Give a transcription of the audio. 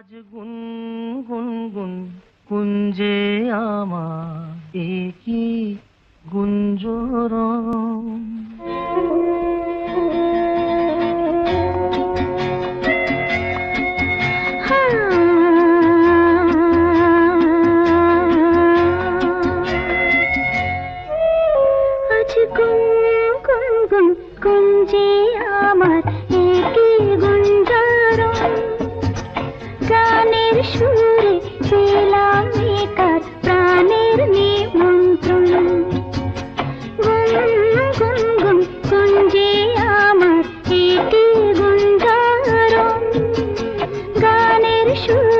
আজ গুনগুন গুন কুঞ্জে আমার একই গুঞ্জরণ। আজ গুনগুন গুন কুঞ্জে আমার একই গুঞ্জরণ। গানের সুরে পেলাম একার প্রাণের নিমন্ত্রণ। গুনগুন গুন কুঞ্জে আমার একই গুঞ্জরণ। গানের সুরে